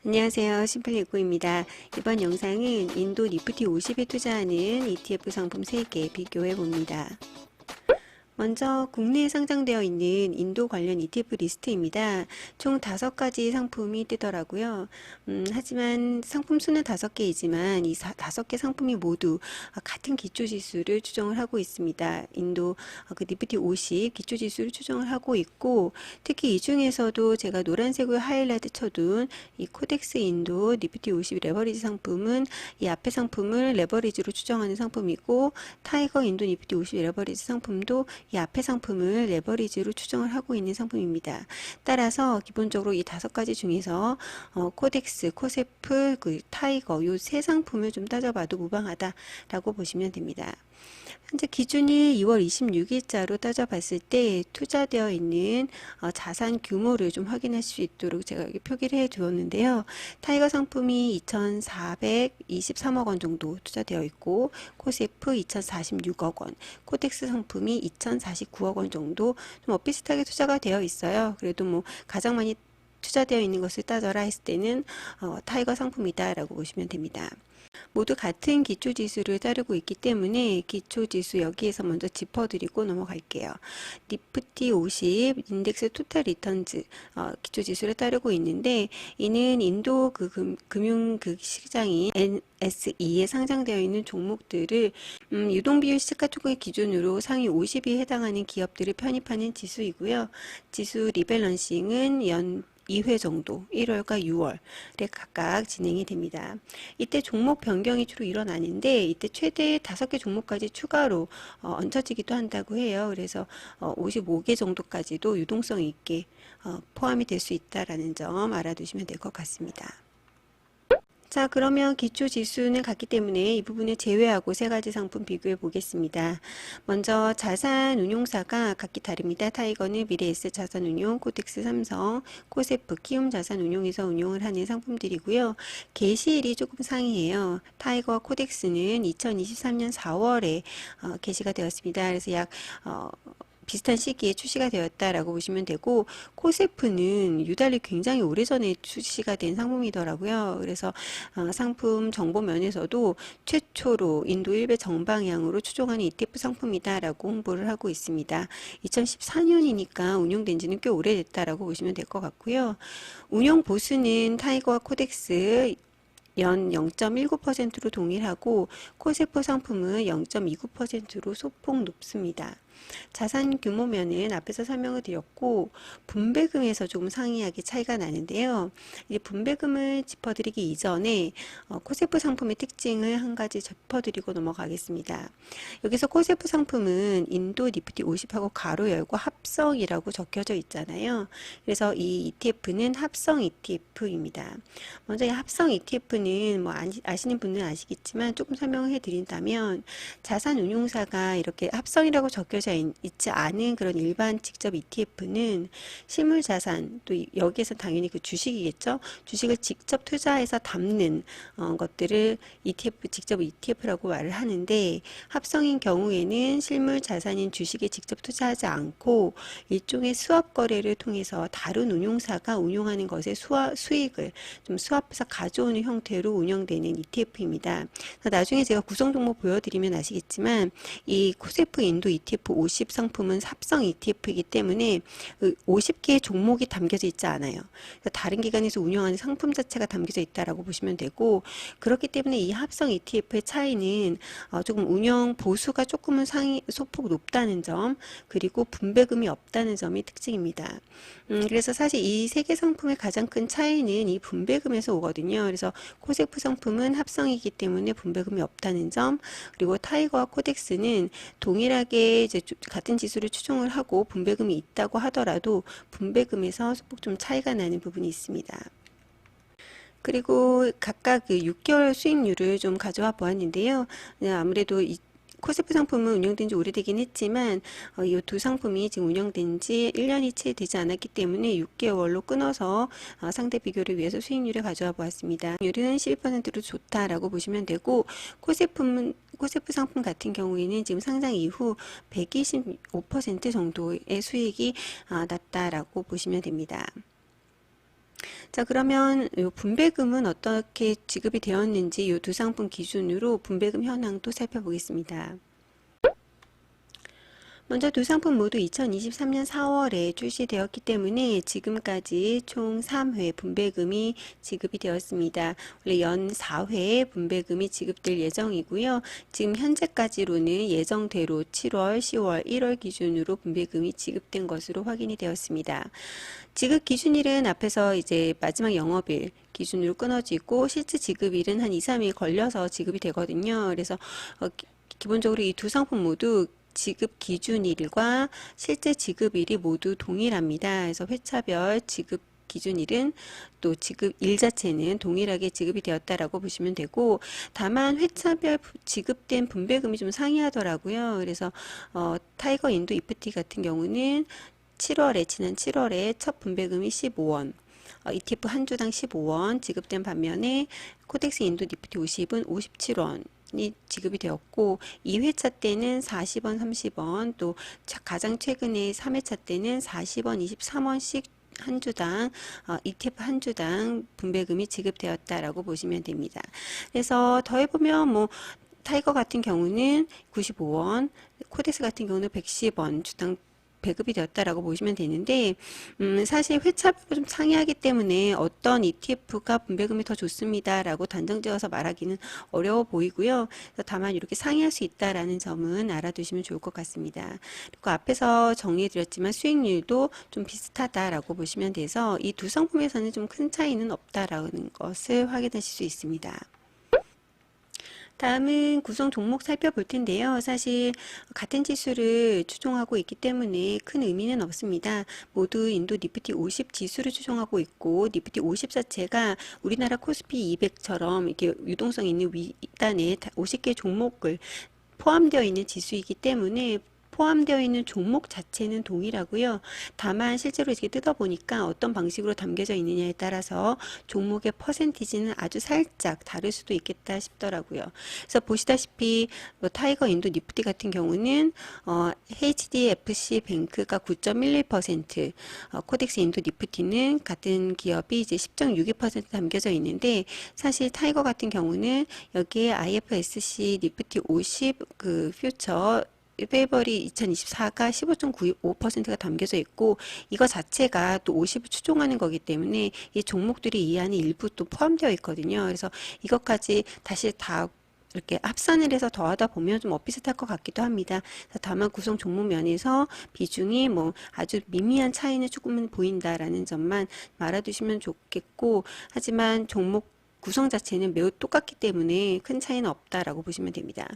안녕하세요. 심플리구입니다. 이번 영상은 인도 니프티 50에 투자하는 ETF 상품 3개 비교해 봅니다. 먼저 국내에 상장되어 있는 인도 관련 ETF 리스트입니다. 총 5가지 상품이 뜨더라고요. 하지만 상품 수는 5개이지만 이 5개 상품이 모두 같은 기초지수를 추정을 하고 있습니다. 인도 그 니프티 50 기초지수를 추정을 하고 있고, 특히 이 중에서도 제가 노란색으로 하이라이트 쳐둔 이 코덱스 인도 니프티 50 레버리지 상품은 이 앞에 상품을 레버리지로 추정하는 상품이고, 타이거 인도 니프티 50 레버리지 상품도 이 앞에 상품을 레버리지로 추정을 하고 있는 상품입니다. 따라서 기본적으로 이 5가지 중에서 코덱스, 코세프, 타이거 이 세 상품을 좀 따져봐도 무방하다라고 보시면 됩니다. 현재 기준일 2월 26일자로 따져봤을 때 투자되어 있는 자산 규모를 좀 확인할 수 있도록 제가 여기 표기를 해 두었는데요. 타이거 상품이 2,423억 원 정도 투자되어 있고, 코세프 2,046억 원, 코덱스 상품이 2,049억 원 정도 좀 비슷하게 투자가 되어 있어요. 그래도 뭐 가장 많이 투자되어 있는 것을 따져라 했을 때는 타이거 상품이다라고 보시면 됩니다. 모두 같은 기초지수를 따르고 있기 때문에 기초지수 여기에서 먼저 짚어드리고 넘어갈게요. 니프티 50 인덱스 토탈 리턴즈 기초지수를 따르고 있는데, 이는 인도 금융 시장인 NSE에 상장되어 있는 종목들을 유동비율 시가총액 기준으로 상위 50위 해당하는 기업들을 편입하는 지수이고요. 지수 리밸런싱은 연 2회 정도 1월과 6월에 각각 진행이 됩니다. 이때 종목 변경이 주로 일어나는데, 이때 최대 5개 종목까지 추가로 얹혀지기도 한다고 해요. 그래서 55개 정도까지도 유동성 있게 포함이 될 수 있다라는 점 알아두시면 될 것 같습니다. 자, 그러면 기초 지수는 같기 때문에 이 부분을 제외하고 3가지 상품 비교해 보겠습니다. 먼저 자산 운용사가 각기 다릅니다. 타이거는 미래에셋 자산운용, 코덱스 삼성, 코세프 키움 자산운용에서 운용을 하는 상품들이고요. 게시일이 조금 상이해요. 타이거와 코덱스는 2023년 4월에 게시가 되었습니다. 그래서 약 비슷한 시기에 출시가 되었다라고 보시면 되고, 코세프는 유달리 굉장히 오래전에 출시가 된 상품이더라고요. 그래서 상품 정보 면에서도 최초로 인도 일배 정방향으로 추종하는 ETF 상품이다라고 홍보를 하고 있습니다. 2014년이니까 운용된 지는 꽤 오래됐다라고 보시면 될 것 같고요. 운용 보수는 타이거와 코덱스 연 0.19%로 동일하고, 코세프 상품은 0.29%로 소폭 높습니다. 자산 규모면은 앞에서 설명을 드렸고, 분배금에서 조금 상이하게 차이가 나는데요. 이제 분배금을 짚어드리기 이전에 코세프 상품의 특징을 한 가지 짚어드리고 넘어가겠습니다. 여기서 코세프 상품은 인도 니프티 50하고 가로 열고 합성이라고 적혀져 있잖아요. 그래서 이 ETF는 합성 ETF입니다. 먼저 이 합성 ETF는 뭐 아시는 분은 아시겠지만 조금 설명을 해드린다면, 자산 운용사가 이렇게 합성이라고 적혀져 있지 않은 그런 일반 직접 ETF는 실물 자산, 또 여기에서 당연히 그 주식이겠죠. 주식을 직접 투자해서 담는 것들을 ETF, 직접 ETF라고 말을 하는데, 합성인 경우에는 실물 자산인 주식에 직접 투자하지 않고 일종의 수합 거래를 통해서 다른 운용사가 운용하는 것의 수익을 좀 수합해서 가져오는 형태로 운영되는 ETF입니다. 나중에 제가 구성 종목 보여드리면 아시겠지만, 이 코세프 인도 ETF 50 상품은 합성 ETF이기 때문에 50개의 종목이 담겨져 있지 않아요. 다른 기관에서 운영하는 상품 자체가 담겨져 있다라고 보시면 되고, 그렇기 때문에 이 합성 ETF의 차이는 조금 운영 보수가 조금은 소폭 높다는 점, 그리고 분배금이 없다는 점이 특징입니다. 그래서 사실 이 3개 상품의 가장 큰 차이는 이 분배금에서 오거든요. 그래서 코세프 상품은 합성이기 때문에 분배금이 없다는 점, 그리고 타이거와 코덱스는 동일하게 이제 같은 지수를 추종을 하고 분배금이 있다고 하더라도 분배금에서 소폭 좀 차이가 나는 부분이 있습니다. 그리고 각각 그 6개월 수익률을 좀 가져와 보았는데요. 아무래도 코세프 상품은 운영된 지 오래되긴 했지만 이 두 상품이 지금 운영된 지 1년이 채 되지 않았기 때문에 6개월로 끊어서 상대 비교를 위해서 수익률을 가져와 보았습니다. 수익률은 11%로 좋다라고 보시면 되고, 코세프 상품 같은 경우에는 지금 상장 이후 125% 정도의 수익이 났다라고 보시면 됩니다. 자, 그러면 요 분배금은 어떻게 지급이 되었는지 요 두 상품 기준으로 분배금 현황도 살펴보겠습니다. 먼저 두 상품 모두 2023년 4월에 출시되었기 때문에 지금까지 총 3회 분배금이 지급이 되었습니다. 원래 연 4회 분배금이 지급될 예정이고요. 지금 현재까지로는 예정대로 7월, 10월, 1월 기준으로 분배금이 지급된 것으로 확인이 되었습니다. 지급 기준일은 앞에서 이제 마지막 영업일 기준으로 끊어지고 실제 지급일은 한 2, 3일 걸려서 지급이 되거든요. 그래서 기본적으로 이 두 상품 모두 지급 기준일과 실제 지급일이 모두 동일합니다. 그래서 회차별 지급 기준일은 또 지급일 자체는 동일하게 지급이 되었다라고 보시면 되고, 다만 회차별 지급된 분배금이 좀 상이하더라고요. 그래서 타이거 인도 이프티 같은 경우는 지난 7월에 첫 분배금이 15원, ETF 한 주당 15원 지급된 반면에 코덱스 인도 니프티 50은 57원 이 지급이 되었고, 2회차 때는 40원, 30원, 또 가장 최근에 3회차 때는 40원, 23원씩 한 주당 ETF 한 주당 분배금이 지급되었다라고 보시면 됩니다. 그래서 더해보면 뭐 타이거 같은 경우는 95원, 코덱스 같은 경우는 110원 주당 배급이 되었다라고 보시면 되는데, 사실 회차별로 좀 상이하기 때문에 어떤 ETF가 분배금이 더 좋습니다라고 단정지어서 말하기는 어려워 보이고요. 다만 이렇게 상이할 수 있다라는 점은 알아두시면 좋을 것 같습니다. 그리고 앞에서 정리해드렸지만 수익률도 좀 비슷하다라고 보시면 돼서 이 두 상품에서는 좀 큰 차이는 없다라는 것을 확인하실 수 있습니다. 다음은 구성 종목 살펴볼 텐데요. 사실 같은 지수를 추종하고 있기 때문에 큰 의미는 없습니다. 모두 인도 니프티 50 지수를 추종하고 있고, 니프티 50 자체가 우리나라 코스피 200처럼 이렇게 유동성 있는 윗단에 50개 종목을 포함되어 있는 지수이기 때문에 포함되어 있는 종목 자체는 동일하고요. 다만 실제로 이렇게 뜯어보니까 어떤 방식으로 담겨져 있느냐에 따라서 종목의 퍼센티지는 아주 살짝 다를 수도 있겠다 싶더라고요. 그래서 보시다시피 타이거 인도 니프티 같은 경우는 HDFC 뱅크가 9.11%, 코덱스 인도 니프티는 같은 기업이 이제 10.62% 담겨져 있는데, 사실 타이거 같은 경우는 여기에 IFSC 니프티 50 그 퓨처 페이버리 2024가 15.95%가 담겨져 있고, 이거 자체가 또 50을 추종하는 거기 때문에 이 종목들이 이 안에 일부 또 포함되어 있거든요. 그래서 이것까지 다시 다 이렇게 합산을 해서 더하다 보면 좀 비슷할 것 같기도 합니다. 다만 구성 종목 면에서 비중이 뭐 아주 미미한 차이는 조금은 보인다라는 점만 알아두시면 좋겠고, 하지만 종목 구성 자체는 매우 똑같기 때문에 큰 차이는 없다라고 보시면 됩니다.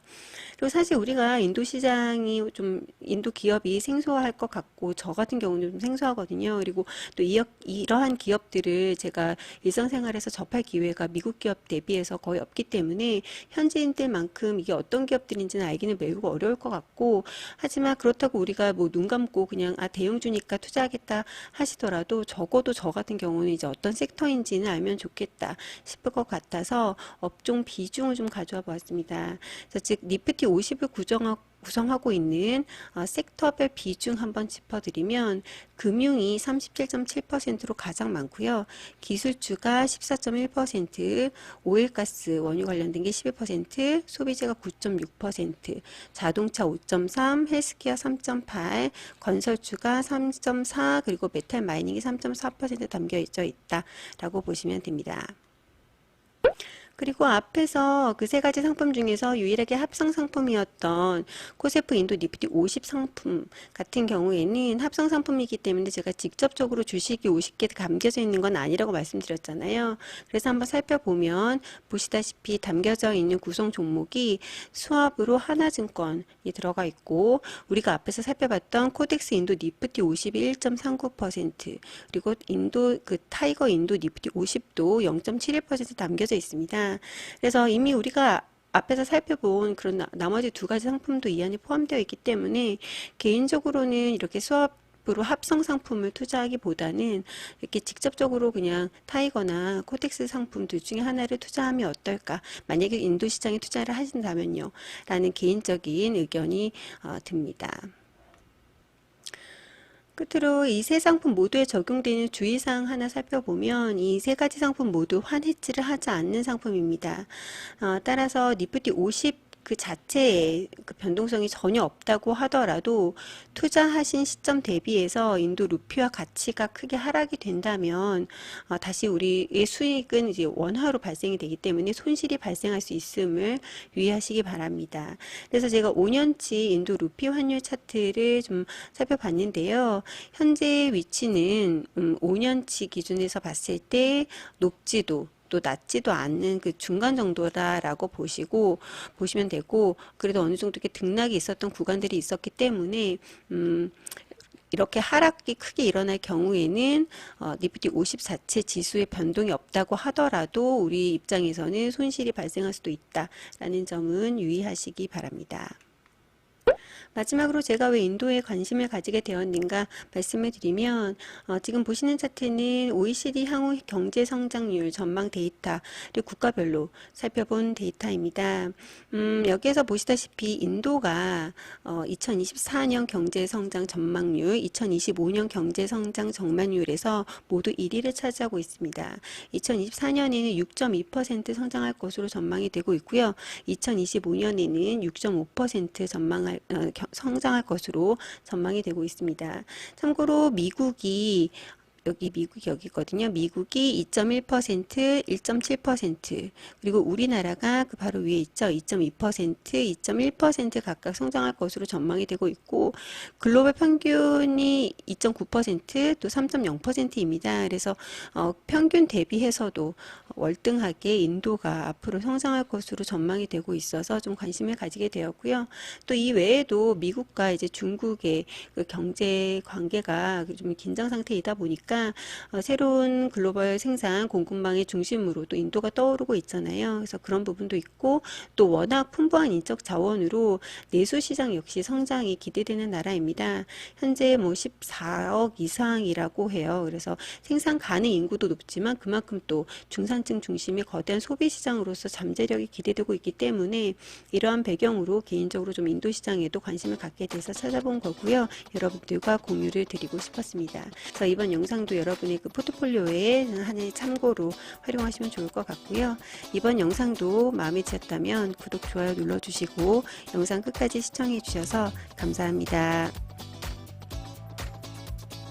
그리고 사실 우리가 인도 시장이 좀 인도 기업이 생소할 것 같고, 저 같은 경우는 좀 생소하거든요. 그리고 또 이러한 기업들을 제가 일상생활에서 접할 기회가 미국 기업 대비해서 거의 없기 때문에 현지인들만큼 이게 어떤 기업들인지는 알기는 매우 어려울 것 같고, 하지만 그렇다고 우리가 뭐 눈 감고 그냥 대형주니까 투자하겠다 하시더라도 적어도 저 같은 경우는 이제 어떤 섹터인지는 알면 좋겠다 싶을 것 같아서 업종 비중을 좀 가져와 보았습니다. 즉 니프티 50을 구성하고 있는 섹터별 비중 한번 짚어드리면, 금융이 37.7%로 가장 많고요. 기술주가 14.1%, 오일가스 원유 관련된 게 11%, 소비재가 9.6%, 자동차 5.3%, 헬스케어 3.8%, 건설주가 3.4%, 그리고 메탈 마이닝이 3.4% 담겨져 있다라고 보시면 됩니다. 그리고 앞에서 그 세 가지 상품 중에서 유일하게 합성 상품이었던 코세프 인도 니프티 50 상품 같은 경우에는 합성 상품이기 때문에 제가 직접적으로 주식이 50개 담겨져 있는 건 아니라고 말씀드렸잖아요. 그래서 한번 살펴보면 보시다시피 담겨져 있는 구성 종목이 수합으로 하나증권이 들어가 있고, 우리가 앞에서 살펴봤던 코덱스 인도 니프티 50이 1.39%, 그리고 타이거 인도 니프티 50도 0.71% 담겨져 있습니다. 그래서 이미 우리가 앞에서 살펴본 그런 나머지 두 가지 상품도 이 안에 포함되어 있기 때문에, 개인적으로는 이렇게 수합으로 합성 상품을 투자하기보다는 이렇게 직접적으로 그냥 타이거나 코텍스 상품 둘 중에 하나를 투자하면 어떨까, 만약에 인도 시장에 투자를 하신다면요 라는 개인적인 의견이 듭니다. 끝으로 이 세 상품 모두에 적용되는 주의사항 하나 살펴보면 이 세 가지 상품 모두 환해지를 하지 않는 상품입니다. 따라서 니프티 50 그 자체에 그 변동성이 전혀 없다고 하더라도 투자하신 시점 대비해서 인도 루피와 가치가 크게 하락이 된다면 다시 우리의 수익은 이제 원화로 발생이 되기 때문에 손실이 발생할 수 있음을 유의하시기 바랍니다. 그래서 제가 5년치 인도 루피 환율 차트를 좀 살펴봤는데요. 현재 위치는 5년치 기준에서 봤을 때 높지도 또 낮지도 않는 그 중간 정도다라고 보시면 되고, 그래도 어느 정도 이렇게 등락이 있었던 구간들이 있었기 때문에 이렇게 하락이 크게 일어날 경우에는 니프티 50 자체 지수의 변동이 없다고 하더라도 우리 입장에서는 손실이 발생할 수도 있다라는 점은 유의하시기 바랍니다. 마지막으로 제가 왜 인도에 관심을 가지게 되었는가 말씀을 드리면 지금 보시는 차트는 OECD 향후 경제 성장률 전망 데이터를 국가별로 살펴본 데이터입니다. 여기에서 보시다시피 인도가 2024년 경제 성장 전망률, 2025년 경제 성장 전망률에서 모두 1위를 차지하고 있습니다. 2024년에는 6.2% 성장할 것으로 전망이 되고 있고요. 2025년에는 6.5% 성장할 것으로 전망이 되고 있습니다. 참고로 미국이 여기거든요. 미국이 2.1%, 1.7%, 그리고 우리나라가 그 바로 위에 있죠. 2.2%, 2.1% 각각 성장할 것으로 전망이 되고 있고, 글로벌 평균이 2.9%, 또 3.0%입니다. 그래서 평균 대비해서도 월등하게 인도가 앞으로 성장할 것으로 전망이 되고 있어서 좀 관심을 가지게 되었고요. 또 이 외에도 미국과 이제 중국의 그 경제 관계가 좀 긴장 상태이다 보니까 새로운 글로벌 생산 공급망의 중심으로 또 인도가 떠오르고 있잖아요. 그래서 그런 부분도 있고, 또 워낙 풍부한 인적 자원으로 내수 시장 역시 성장이 기대되는 나라입니다. 현재 뭐 14억 이상이라고 해요. 그래서 생산 가능 인구도 높지만 그만큼 또 중산층 중심의 거대한 소비 시장으로서 잠재력이 기대되고 있기 때문에 이러한 배경으로 개인적으로 좀 인도 시장에도 관심을 갖게 돼서 찾아본 거고요. 여러분들과 공유를 드리고 싶었습니다. 그래서 이번 영상도 여러분의 그 포트폴리오에 하나의 참고로 활용하시면 좋을 것 같고요. 이번 영상도 마음에 드셨다면 구독, 좋아요 눌러주시고 영상 끝까지 시청해 주셔서 감사합니다.